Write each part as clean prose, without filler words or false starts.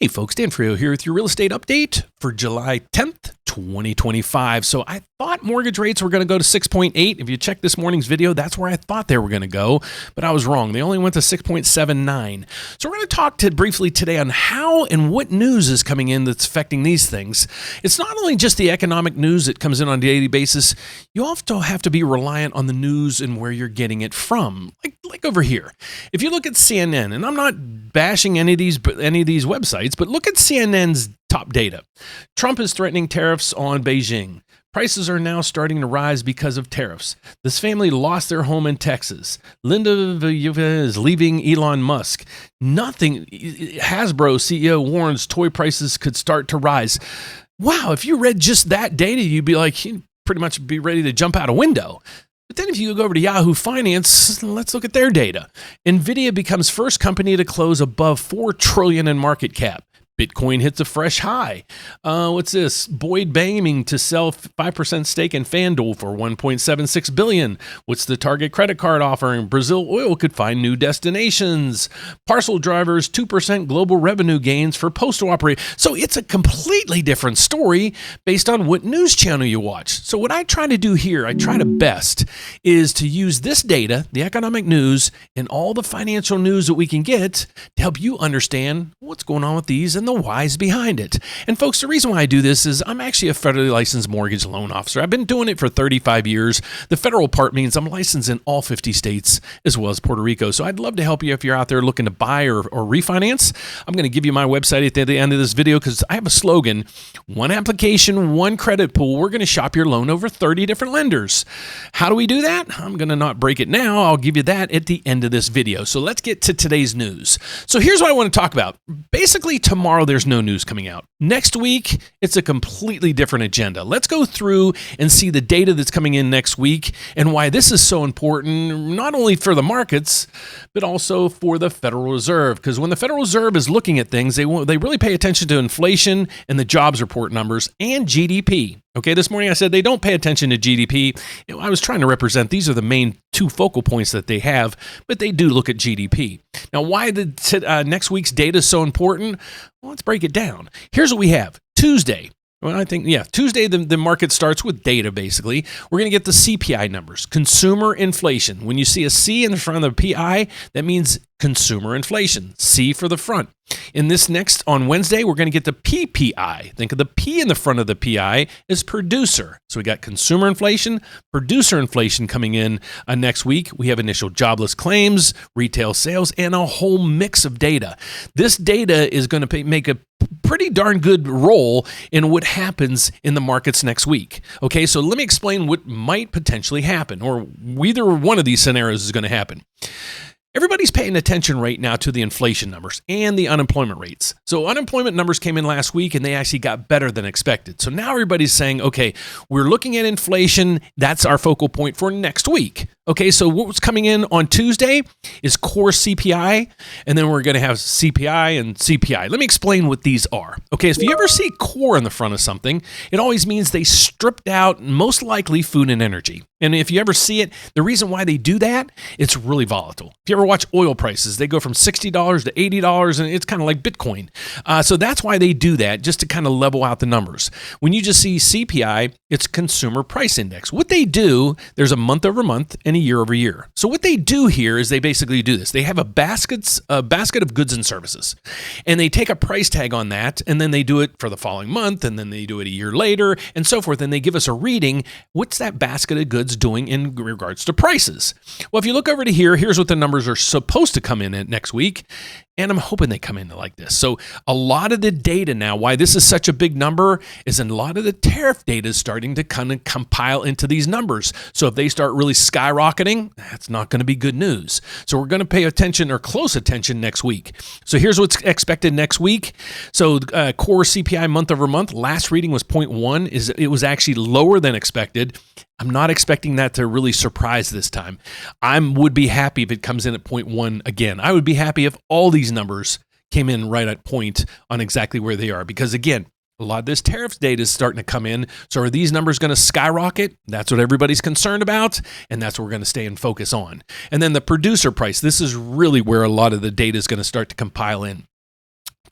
Hey folks, Dan Frio here with your real estate update for July 10th, 2025. So I thought mortgage rates were going to go to 6.8. If you check this morning's video, that's where I thought they were going to go, but I was wrong. They only went to 6.79. So we're going to talk briefly today on how and what news is coming in that's affecting these things. It's not only just the economic news that comes in on a daily basis. You also have to be reliant on the news and where you're getting it from. Like over here. If you look at CNN, and I'm not bashing any of these websites, but look at CNN's top data. Trump is threatening tariffs on Beijing. Prices are now starting to rise because of tariffs. This family lost their home in Texas. Linda is leaving Elon Musk. Hasbro CEO warns toy prices could start to rise. Wow, if you read just that data, you'd be like, you'd pretty much be ready to jump out a window. But then if you go over to Yahoo Finance, let's look at their data. NVIDIA becomes first company to close above $4 trillion in market cap. Bitcoin hits a fresh high. What's this? Boyd aiming to sell 5% stake in FanDuel for $1.76 billion. What's the Target credit card offering? Brazil oil could find new destinations. Parcel drivers, 2% global revenue gains for postal operators. So it's a completely different story based on what news channel you watch. So what I try to do here, I try to best, is to use this data, the economic news, and all the financial news that we can get to help you understand what's going on with these and the whys behind it. And folks, the reason why I do this is I'm actually a federally licensed mortgage loan officer. I've been doing it for 35 years. The federal part means I'm licensed in all 50 states as well as Puerto Rico. So I'd love to help you if you're out there looking to buy or refinance. I'm going to give you my website at the end of this video because I have a slogan: one application, one credit pool. We're going to shop your loan over 30 different lenders. How do we do that? I'm going to not break it now. I'll give you that at the end of this video. So let's get to today's news. So here's what I want to talk about. Basically, tomorrow there's no news coming out. Next week, it's a completely different agenda. Let's go through and see the data that's coming in next week and why this is so important, not only for the markets, but also for the Federal Reserve. Because when the Federal Reserve is looking at things, they really pay attention to inflation and the jobs report numbers and GDP. Okay, this morning I said they don't pay attention to GDP. I was trying to represent these are the main two focal points that they have, but they do look at GDP. Now, why the next week's data is so important? Well, let's break it down. Here's what we have. Tuesday. Well, Tuesday, the market starts with data, basically. We're going to get the CPI numbers, consumer inflation. When you see a C in front of the PI, that means consumer inflation, C for the front. In this next, on Wednesday, we're going to get the PPI. Think of the P in the front of the PI as producer. So we got consumer inflation, producer inflation coming in next week. We have initial jobless claims, retail sales, and a whole mix of data. This data is going to make a pretty darn good role in what happens in the markets next week. Okay, so let me explain what might potentially happen, or either one of these scenarios is going to happen. Everybody's paying attention right now to the inflation numbers and the unemployment rates. So unemployment numbers came in last week and they actually got better than expected. So now everybody's saying, okay, we're looking at inflation. That's our focal point for next week. Okay, so what's coming in on Tuesday is core CPI, and then we're going to have CPI and CPI. Let me explain what these are. Okay, so if you ever see core in the front of something, it always means they stripped out most likely food and energy. And if you ever see it, the reason why they do that, it's really volatile. If you ever watch oil prices, they go from $60 to $80, and it's kind of like Bitcoin. So that's why they do that, just to kind of level out the numbers. When you just see CPI, it's Consumer Price Index. What they do, there's a month over month and a year over year. So what they do here is they basically do this. They have a basket of goods and services, and they take a price tag on that, and then they do it for the following month, and then they do it a year later, and so forth, and they give us a reading. What's that basket of goods doing in regards to prices? Well, if you look over to here, here's what the numbers are supposed to come in at next week. And I'm hoping they come in like this. So a lot of the data now, why this is such a big number, is a lot of the tariff data is starting to kind of compile into these numbers. So if they start really skyrocketing, that's not going to be good news. So we're going to pay attention, or close attention, next week. So here's what's expected next week. So core CPI month over month, last reading was 0.1. It was actually lower than expected. I'm not expecting that to really surprise this time. I would be happy if it comes in at 0.1 again. I would be happy if all these numbers came in right at point on exactly where they are. Because again, a lot of this tariffs data is starting to come in. So are these numbers going to skyrocket? That's what everybody's concerned about. And that's what we're going to stay and focus on. And then the producer price. This is really where a lot of the data is going to start to compile in.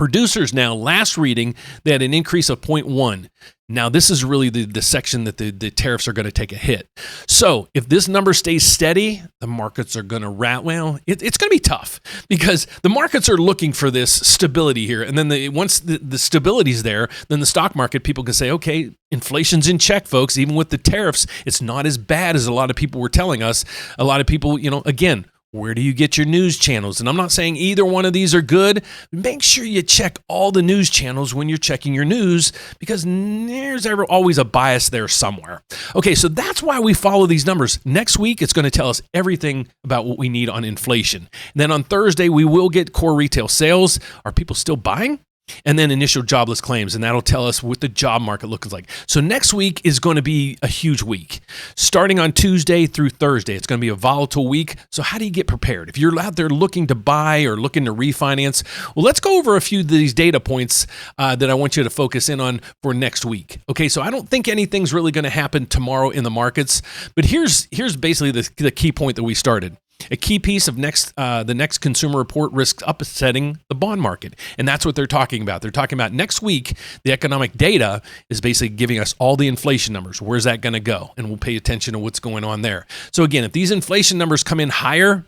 Producers now, last reading, they had an increase of 0.1. Now, this is really the section that the tariffs are going to take a hit. So if this number stays steady, the markets are going to well, it's going to be tough because the markets are looking for this stability here. And then once the stability's there, then the stock market, people can say, okay, inflation's in check, folks. Even with the tariffs, it's not as bad as a lot of people were telling us. A lot of people, again, where do you get your news channels? And I'm not saying either one of these are good. Make sure you check all the news channels when you're checking your news because there's always a bias there somewhere. Okay, so that's why we follow these numbers. Next week, it's going to tell us everything about what we need on inflation. And then on Thursday, we will get core retail sales. Are people still buying? And then initial jobless claims, and that'll tell us what the job market looks like. So next week is going to be a huge week. Starting on Tuesday through Thursday, it's going to be a volatile week. So how do you get prepared? If you're out there looking to buy or looking to refinance, well, let's go over a few of these data points that I want you to focus in on for next week. Okay, so I don't think anything's really going to happen tomorrow in the markets, but here's basically the key point that we started. A key piece of the next consumer report risks upsetting the bond market. And that's what they're talking about. They're talking about next week, the economic data is basically giving us all the inflation numbers. Where's that going to go? And we'll pay attention to what's going on there. So again, if these inflation numbers come in higher,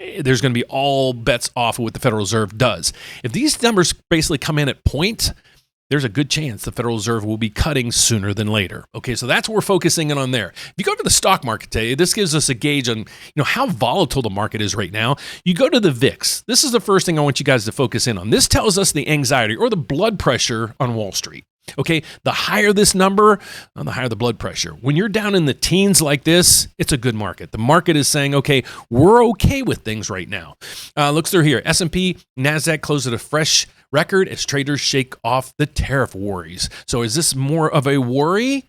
there's going to be all bets off of what the Federal Reserve does. If these numbers basically come in at point, there's a good chance the Federal Reserve will be cutting sooner than later. Okay, so that's what we're focusing in on there. If you go to the stock market today, this gives us a gauge on how volatile the market is right now. You go to the VIX. This is the first thing I want you guys to focus in on. This tells us the anxiety or the blood pressure on Wall Street. Okay, the higher this number, the higher the blood pressure. When you're down in the teens like this, it's a good market. The market is saying, okay, we're okay with things right now. Looks through here. S&P, NASDAQ closed at a fresh record as traders shake off the tariff worries. So is this more of a worry?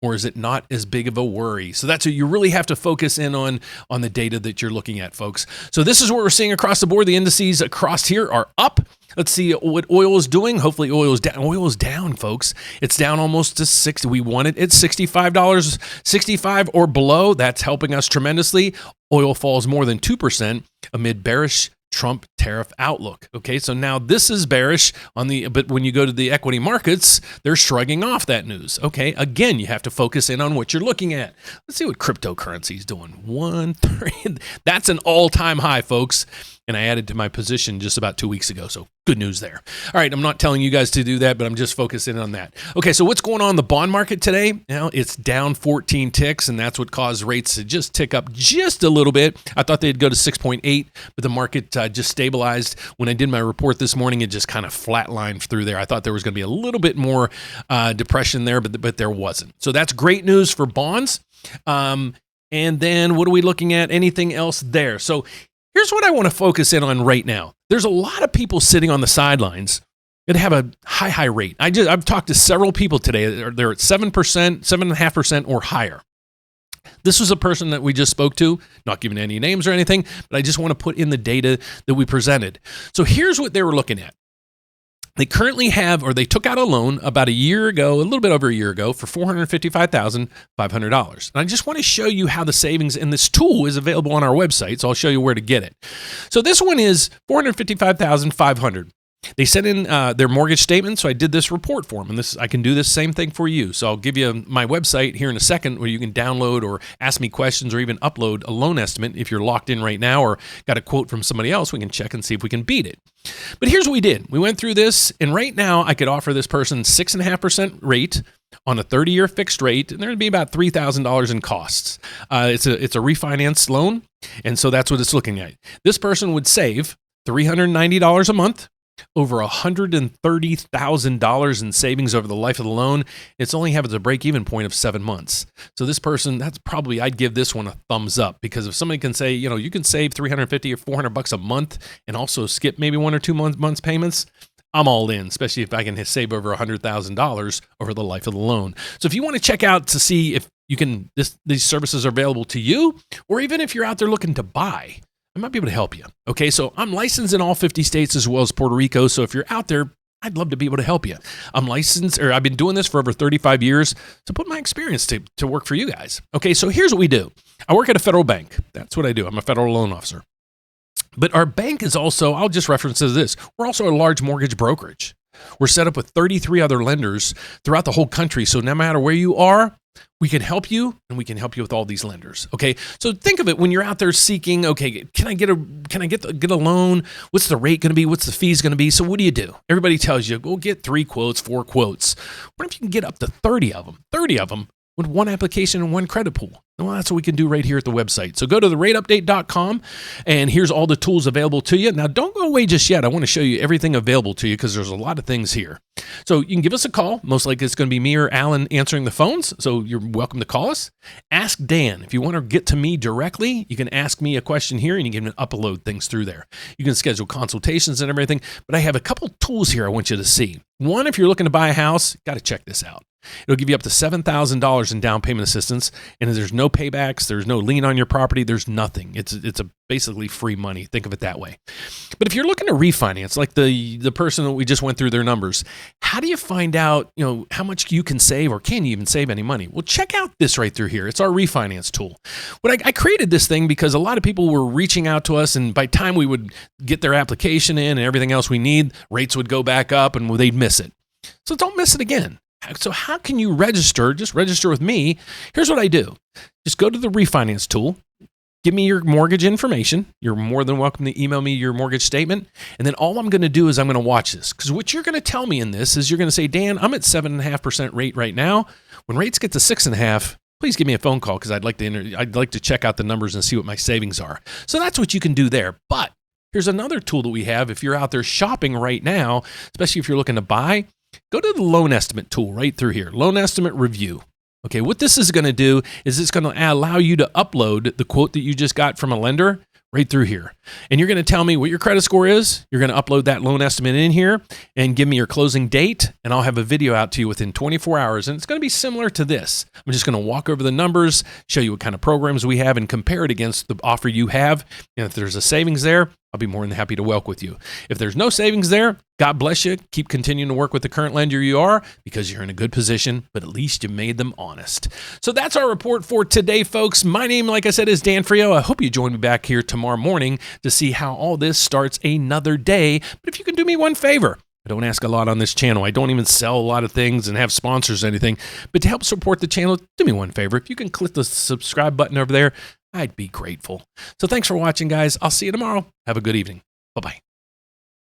Or is it not as big of a worry? So that's what you really have to focus in on the data that you're looking at, folks. So this is what we're seeing across the board. The indices across here are up. Let's see what oil is doing. Hopefully oil is down. Oil is down, folks. It's down almost to 60. We want it at $65, 65 or below. That's helping us tremendously. Oil falls more than 2% amid bearish Trump tariff outlook. Okay, so now this is bearish but when you go to the equity markets, they're shrugging off that news. Okay, again, you have to focus in on what you're looking at. Let's see what cryptocurrency is doing. 1.3. That's an all-time high, folks. And I added to my position just about 2 weeks ago. So good news there. All right, I'm not telling you guys to do that, but I'm just focusing on that. Okay, so what's going on in the bond market today? Now it's down 14 ticks, and that's what caused rates to just tick up just a little bit. I thought they'd go to 6.8, but the market just stabilized. When I did my report this morning, it just kind of flatlined through there. I thought there was going to be a little bit more depression there, but there wasn't. So that's great news for bonds. And then what are we looking at? Anything else there? So here's what I want to focus in on right now. There's a lot of people sitting on the sidelines that have a high rate. I've talked to several people today. They're at 7%, 7.5% or higher. This was a person that we just spoke to, not giving any names or anything, but I just want to put in the data that we presented. So here's what they were looking at. They currently they took out a loan about a little bit over a year ago for $455,500. And I just want to show you how the savings in this tool is available on our website. So I'll show you where to get it. So this one is $455,500. They sent in their mortgage statement, so I did this report for them, and I can do this same thing for you. So I'll give you my website here in a second where you can download or ask me questions or even upload a loan estimate. If you're locked in right now or got a quote from somebody else, we can check and see if we can beat it. But here's what we did. We went through this, and right now I could offer this person 6.5% rate on a 30-year fixed rate, and there would be about $3,000 in costs. It's a refinance loan, and so that's what it's looking at. This person would save $390 a month, over $130,000 in savings over the life of the loan. It's only having a break-even point of 7 months. So this person, I'd give this one a thumbs up, because if somebody can say, you can save $350 or $400 a month and also skip maybe 1 or 2 months payments, I'm all in, especially if I can save over $100,000 over the life of the loan. So if you want to check out to see if these services are available to you, or even if you're out there looking to buy, I might be able to help you. Okay, so I'm licensed in all 50 states as well as Puerto Rico. So if you're out there, I'd love to be able to help you. I've been doing this for over 35 years to put my experience to work for you guys. Okay, so here's what we do. I work at a federal bank. That's what I do. I'm a federal loan officer. But our bank is also, I'll just reference this, we're also a large mortgage brokerage. We're set up with 33 other lenders throughout the whole country. So no matter where you are, we can help you, and we can help you with all these lenders. Okay, so think of it when you're out there seeking. Okay, can I get a loan? What's the rate going to be? What's the fees going to be? So what do? Everybody tells you go get 3 quotes, 4 quotes. What if you can get up to 30 of them? 30 of them with one application and one credit pool. Well, that's what we can do right here at the website. So go to therateupdate.com, and here's all the tools available to you. Now, don't go away just yet. I want to show you everything available to you because there's a lot of things here. So you can give us a call. Most likely it's going to be me or Alan answering the phones, so you're welcome to call us. Ask Dan. If you want to get to me directly, you can ask me a question here, and you can upload things through there. You can schedule consultations and everything, but I have a couple tools here I want you to see. One, if you're looking to buy a house, got to check this out. It'll give you up to $7,000 in down payment assistance, and there's no paybacks, there's no lien on your property, there's nothing. It's a basically free money. Think of it that way. But if you're looking to refinance, like the person that we just went through their numbers, how do you find out, how much you can save, or can you even save any money? Well, check out this right through here. It's our refinance tool. I created this thing because a lot of people were reaching out to us, and by the time we would get their application in and everything else we need, rates would go back up and they'd miss it. So don't miss it again. So how can you register? Just register with me. Here's what I do. Just go to the refinance tool. Give me your mortgage information. You're more than welcome to email me your mortgage statement. And then all I'm going to do is I'm going to watch this. Because what you're going to tell me in this is you're going to say, Dan, I'm at 7.5% rate right now. When rates get to 6.5%, please give me a phone call because I'd like to check out the numbers and see what my savings are. So that's what you can do there. But here's another tool that we have if you're out there shopping right now, especially if you're looking to buy. Go to the loan estimate tool right through here, loan estimate review. Okay, what this is going to do is it's going to allow you to upload the quote that you just got from a lender right through here. And you're going to tell me what your credit score is. You're going to upload that loan estimate in here and give me your closing date, and I'll have a video out to you within 24 hours. And it's going to be similar to this. I'm just going to walk over the numbers, show you what kind of programs we have, and compare it against the offer you have. And if there's a savings there, I'll be more than happy to work with you. If there's no savings there, God bless you. Keep continuing to work with the current lender you are because you're in a good position, but at least you made them honest. So that's our report for today, folks. My name, like I said, is Dan Frio. I hope you join me back here tomorrow morning to see how all this starts another day. But if you can do me one favor, I don't ask a lot on this channel. I don't even sell a lot of things and have sponsors or anything. But to help support the channel, do me one favor. If you can click the subscribe button over there, I'd be grateful. So thanks for watching, guys. I'll see you tomorrow. Have a good evening. Bye-bye.